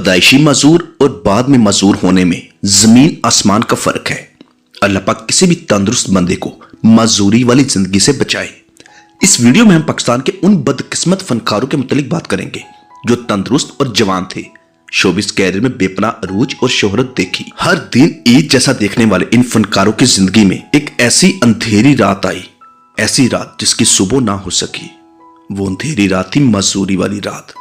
पैदाइशी मजदूर और बाद में मजदूर होने में जमीन आसमान का फर्क है। अल्लाह पाक किसी भी तंदुरुस्त बंदे को मजदूरी वाली जिंदगी से बचाए। इस वीडियो में हम पाकिस्तान के उन बदकिस्मत फनकारों के मुतालिक बात करेंगे जो तंदुरुस्त और जवान थे, शोबिस कैरियर में बेपनाह अरूज और शोहरत देखी। हर दिन ईद जैसा देखने वाले इन फनकारों की जिंदगी में एक ऐसी अंधेरी रात आई, ऐसी रात जिसकी सुबह ना हो सकी। वो अंधेरी रात थी मजदूरी वाली रात,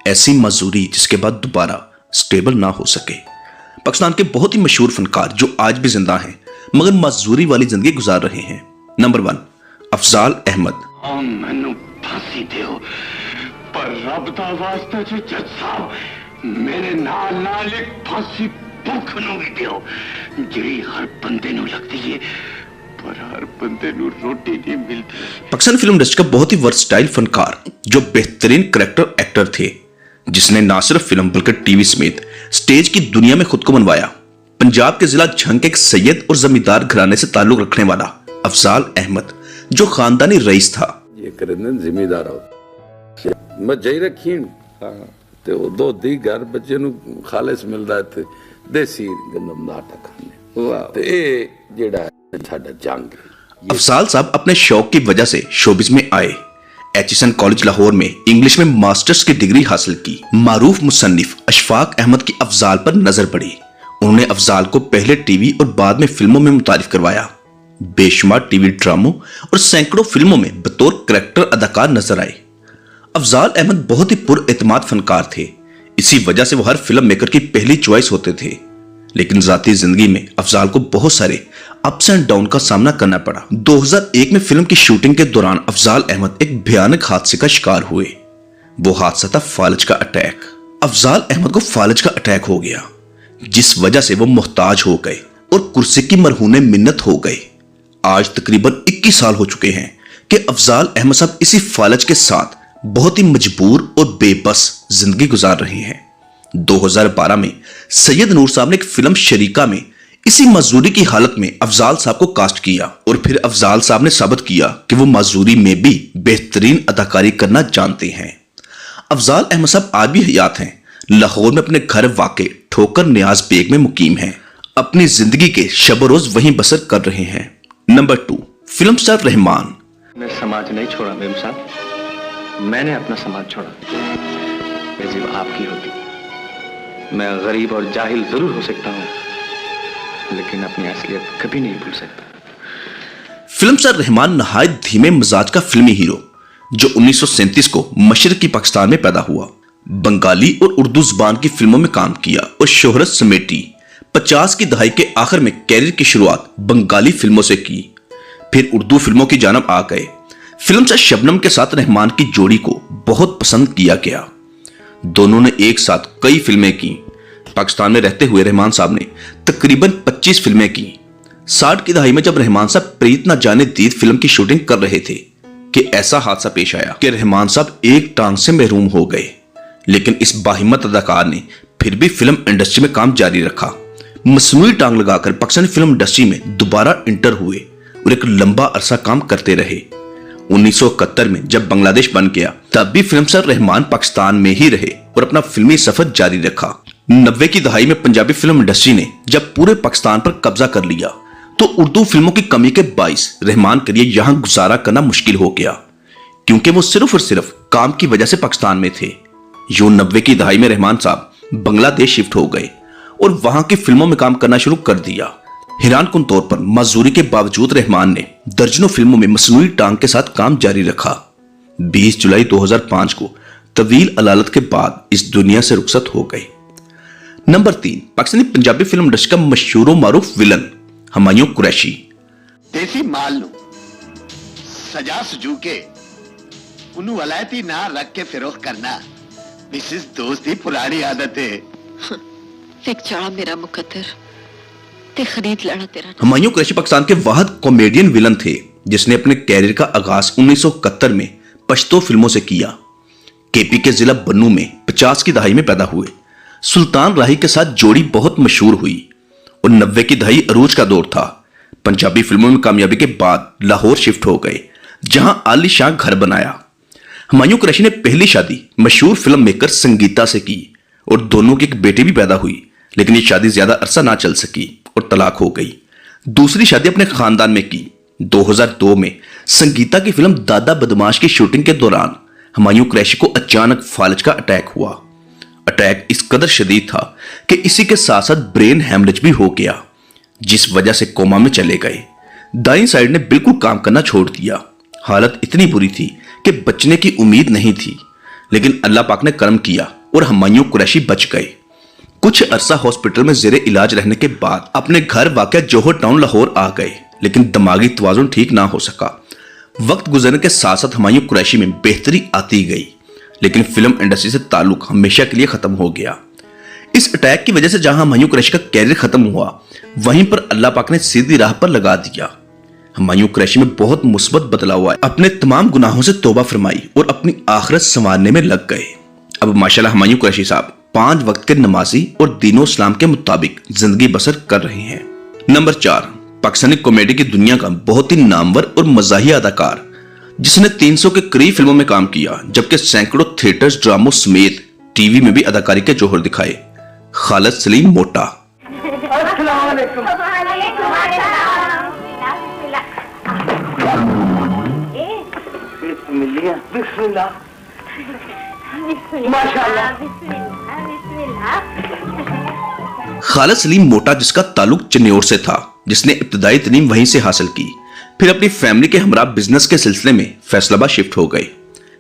ऐसी मजदूरी जिसके बाद दोबारा स्टेबल ना हो सके। पाकिस्तान के बहुत ही मशहूर फनकार जो आज भी जिंदा हैं मगर मजदूरी वाली जिंदगी गुजार रहे हैं। नंबर 1 अफजाल अहमद। मैनू फांसी दियो पर रब दा वास्ता जो जज साहब मेरे नाल नाल एक फांसी भुख नू भी दियो जिहड़ी हर बंदे नू लगदी है पर हर बंदे नू रोटी नहीं मिलती। पाकिस्तान फिल्म इंडस्ट्री का बहुत ही वर्सटाइल फनकार जो बेहतरीन करैक्टर एक्टर थे, जिसने ना सिर्फ फिल्म बल्कि टीवी समेत स्टेज की दुनिया में खुद को मनवाया। पंजाब के जिला झंग के एक सैयद और जमींदार घराने से ताल्लुक रखने वाला अफजाल अहमद जो खानदानी रईस था। ये करने जिम्मेदार हो मैं जई रखी ते वो दो दी घर बच्चे नु खालिस मिलदा ते देसी गंदम दा आटा खाने वाह ते ए जेड़ा साडा जंग। अफजाल साहब अपने शौक की वजह से शोबिस में आए। एचिसन कॉलेज लाहौर में इंग्लिश में मास्टर्स की डिग्री हासिल की। मारूफ मुसन्निफ अशफाक अहमद की अफजाल पर नजर पड़ी। उन्होंने अफजाल को पहले टीवी और बाद में फिल्मों में मुतारिफ करवाया। बेशुमार टीवी ड्रामों और सैकड़ों फिल्मों में बतौर करैक्टर अदाकार नजर आए। अफजाल अहमद बहुत ही पुरएतमाद फनकार थे, इसी वजह से वो हर फिल्म मेकर की पहली चॉइस होते थे। लेकिन जाती जिंदगी में अफजाल को बहुत सारे अप्स एंड डाउन का सामना करना पड़ा। 2001 में फिल्म की शूटिंग के दौरान अफजाल अहमद एक भयानक हादसे का शिकार हुए। वो हादसा था फालज का अटैक। अफजाल अहमद को फालज का अटैक हो गया, जिस वजह से वो मुहताज हो गए और कुर्सी की मरहूने मिन्नत हो गए। आज तकरीबन 21 साल हो चुके हैं कि अफजाल अहमद साहब इसी फालज के साथ बहुत ही मजबूर और बेबस जिंदगी गुजार रहे हैं। 2012 में सैयद नूर साहब ने एक फिल्म शरीका में इसी मजदूरी की हालत में अफजाल साहब को कास्ट किया और फिर अफजाल साहब ने साबित किया कि वो मजदूरी में भी बेहतरीन अदाकारी करना जानते हैं। अफजाल अहमद साहब आज भी हयात हैं। लाहौर में अपने घर वाक़े ठोकर नियाज बेग में मुकीम हैं। अपनी जिंदगी के शब रोज वहीं बसर कर रहे हैं। Number 2 film star Rahman. मैंने समाज नहीं छोड़ा मेम साहब, मैंने अपना समाज छोड़ा। तहजीब आपकी होती, मैं गरीब और जाहिल जरूर हो सकता हूं लेकिन अपनी असलियत कभी नहीं भूल सकता। फिल्म स्टार रहमान नहायत धीमे मिजाज का फिल्मी हीरो जो 1937 को मशरकी पाकिस्तान में पैदा हुआ। बंगाली और उर्दू जुबान की फिल्मों में काम किया और शोहरत समेटी। 50 की दहाई के आखिर में कैरियर की शुरुआत बंगाली फिल्मों से की, फिर उर्दू फिल्मों की जानब आ गए। फिल्म स्टार शबनम के साथ रहमान की जोड़ी को बहुत पसंद किया गया। दोनों ने एक साथ कई फिल्में की। पाकिस्तान में रहते हुए रहमान साहब ने तकरीबन 25 फिल्में की। 60 की दहाई में जब रहमान साहब प्रीत न जाने दीद फिल्म की शूटिंग कर रहे थे कि ऐसा हादसा पेश आया कि रहमान साहब एक टांग से महरूम हो गए। लेकिन इस बाहिम्मत अदाकार ने फिर भी फिल्म इंडस्ट्री में काम जारी रखा। मसनूई टांग लगाकर पाकिस्तानी फिल्म इंडस्ट्री में दोबारा इंटर हुए और एक लंबा अरसा काम करते रहे। 1971 में जब बांग्लादेश बन गया तब भी फिल्म स्टार रहमान पाकिस्तान में ही रहे और अपना फिल्मी सफर जारी रखा। 90 की दहाई में पंजाबी फिल्म इंडस्ट्री ने जब पूरे पाकिस्तान पर कब्जा कर लिया तो उर्दू फिल्मों की कमी के बाइस रहमान के लिए यहां गुजारा करना मुश्किल हो गया, क्योंकि वो सिर्फ और सिर्फ काम की वजह से पाकिस्तान में थे। यूं 90 की दहाई में रहमान साहब बांग्लादेश शिफ्ट हो गए और वहां की फिल्मों में काम करना शुरू कर दिया। हैरानकुन तौर पर मजदूरी के बावजूद रहमान ने दर्जनों फिल्मों में मसनूई टांग के साथ काम जारी रखा। 20 जुलाई 2005 को तवील अलालत के बाद इस दुनिया से रुखसत हो गए। Number 3 Pakistani Punjabi film industry का मशहूर मारूफ विलन हुमायूं कुरैशी। देसी माल नु सजा सजू के उन्हें वलायती ना रख के फिरोख करना मिसिस दोस्त की पुरानी आदत है। फिक चढ़ा मेरा मुकद्दर ते खरीद लेना तेरा। हुमायूं कुरैशी पाकिस्तान के वाहिद कॉमेडियन विलन थे जिसने अपने कैरियर का आगाज 1971 में पश्तो फिल्मों से किया। केपी के जिला बन्नू में 50 की दहाई में पैदा हुए। सुल्तान राही के साथ जोड़ी बहुत मशहूर हुई और 90 की दहाई अरूज का दौर था। पंजाबी फिल्मों में कामयाबी के बाद लाहौर शिफ्ट हो गए जहां आलीशान घर बनाया। हुमायूं कुरैशी ने पहली शादी मशहूर फिल्म मेकर संगीता से की और दोनों की एक बेटी भी पैदा हुई, लेकिन ये शादी ज्यादा अरसा ना चल सकी और तलाक हो गई। दूसरी शादी अपने खानदान में की। 2002 में संगीता की फिल्म दादा बदमाश की शूटिंग के दौरान हुमायूं कुरैशी को अचानक फालज का अटैक हुआ। अटैक इस कदर शदीद था कि इसी के साथ साथ ब्रेन हैमरेज भी हो गया, जिस वजह से कोमा में चले गए। दाईं साइड ने बिल्कुल काम करना छोड़ दिया। हालत इतनी बुरी थी कि बचने की उम्मीद नहीं थी, लेकिन अल्लाह पाक ने करम किया और हुमायूं कुरैशी बच गए। कुछ अरसा हॉस्पिटल में जेरे इलाज रहने के बाद अपने घर वाक़या जौहर टाउन लाहौर आ गए, लेकिन दिमागी तवाज़ुन ठीक ना हो सका। वक्त गुजरने के साथ साथ हुमायूं कुरैशी में बेहतरी आती गई, लेकिन फिल्म इंडस्ट्री से ताल्लुक हमेशा के लिए खत्म हो गया। इस अटैक की वजह से जहां हुमायूं कुरैशी का कैरियर खत्म हुआ, वहीं पर अल्लाह पाक ने सीधी राह पर लगा दिया। हुमायूं कुरैशी में बहुत मुस्बत बदलाव आया, अपने तमाम गुनाहों से तौबा फरमाई और अपनी आखिरत संवारने में लग गए। अब माशाल्लाह हुमायूं कुरैशी साहब 5 वक्त के नमाजी और दीनो इस्लाम के मुताबिक जिंदगी बसर कर रहे हैं। नंबर 4, पाकिस्तानी कॉमेडी की दुनिया का बहुत ही नामवर और मज़ाहिया अदाकार, जिसने 300 के करीब फिल्मों में काम किया, जबकि सैकड़ों थिएटर्स, ड्रामों समेत टीवी में भी अदाकारी के जौहर दिखाए, खालिद सलीम मोटा। खालिद सलीम मोटा, जिसका ताल्लुक चन्योर से था, जिसने इब्तदाई तालीम वहीं से हासिल की, फिर अपनी फैमिली के हमरा बिजनेस के सिलसिले में फैसलाबाद शिफ्ट हो गए।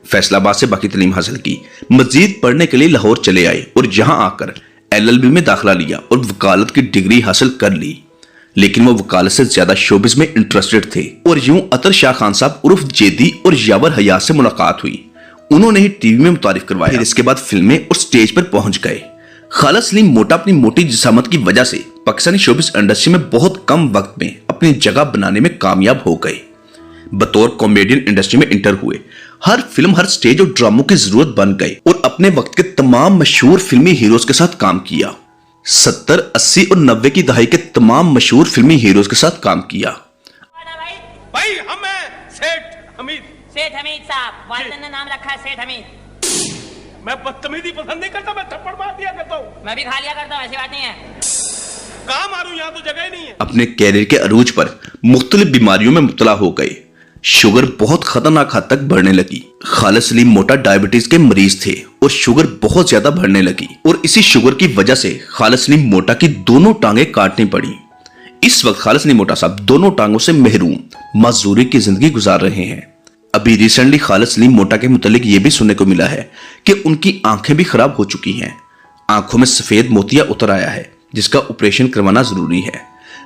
फैसलाबाद से बाकी तालीम हासिल की, मजीद पढ़ने के लिए लाहौर चले आए और यहां आकर LLB में दाखिला लिया और वकालत की डिग्री हासिल कर ली। लेकिन वो वकालत से ज्यादा शोबिस में इंटरेस्टेड थे और यूं अतर शाह खान साहब उर्फ जेदी और यावर हयात से मुलाकात हुई। उन्होंने ही टीवी में मुतारिफ करवाया। फिर इसके बाद फिल्में और स्टेज पर पहुंच गए। खालिद सलीम मोटा अपनी मोटी जिसामत की वजह से पाकिस्तानी शोबिस इंडस्ट्री में बहुत कम वक्त में अपनी जगह बनाने में कामयाब हो गए। बतौर कॉमेडियन इंडस्ट्री में इंटर हुए, हर फिल्म, हर स्टेज और ड्रामों की जरूरत बन गए और अपने वक्त के तमाम मशहूर फिल्मी हीरोज के साथ काम किया। 70, 80 और 90 की दहाई के तमाम मशहूर फिल्मी हीरोज के साथ काम किया। भाई हम हैं सेठ हमीद। सेठ हमीद साहब, वालिद ने नाम रखा है सेठ हमीद। मैं बदतमीजी पसंद नहीं करता, मैं थप्पड़ मार दिया करता हूँ। मैं भी खा लिया करता हूँ, ऐसी बात नहीं है। कहाँ मारूं, यहाँ तो जगह ही नहीं है। अपने कैरियर के अरूज पर मुख्तलिफ बीमारियों में मुब्तला हो गए। शुगर बहुत खतरनाक हद तक बढ़ने लगी। खालिद सलीम मोटा डायबिटीज के मरीज थे और शुगर बहुत ज्यादा बढ़ने लगी और इसी शुगर की वजह से खालिद सलीम मोटा की दोनों टांगे काटनी पड़ी। इस वक्त खालिद सलीम मोटा साहब दोनों टांगों से महरूम मजदूरी की जिंदगी गुजार रहे हैं। अभी रिसेंटली खालिद सलीम मोटा के मुतालिक ये भी सुनने को मिला है कि उनकी आंखें भी खराब हो चुकी हैं। आंखों में सफेद मोतिया उतर आया है, जिसका ऑपरेशन करवाना जरूरी है।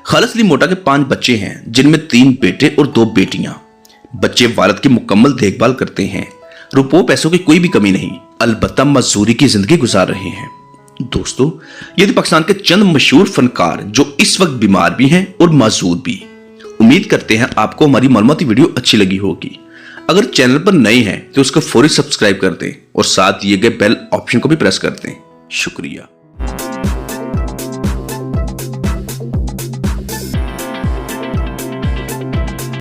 खालिद सलीम मोटा के 5 बच्चे हैं, जिनमें 3 बेटे और 2 बेटियां। बच्चे वालिद की मुकम्मल देखभाल करते हैं। रुपयों पैसों की कोई भी कमी नहीं, अलबत्ता मजदूरी की जिंदगी गुजार रहे हैं। दोस्तों, ये थे पाकिस्तान के चंद मशहूर फनकार जो इस वक्त बीमार भी हैं और मजदूर भी। उम्मीद करते हैं आपको हमारी मालूमाती वीडियो अच्छी लगी होगी। अगर चैनल पर नए हैं तो उसको फौरी सब्सक्राइब कर दें और साथ दिए गए बेल ऑप्शन को भी प्रेस कर दें। शुक्रिया।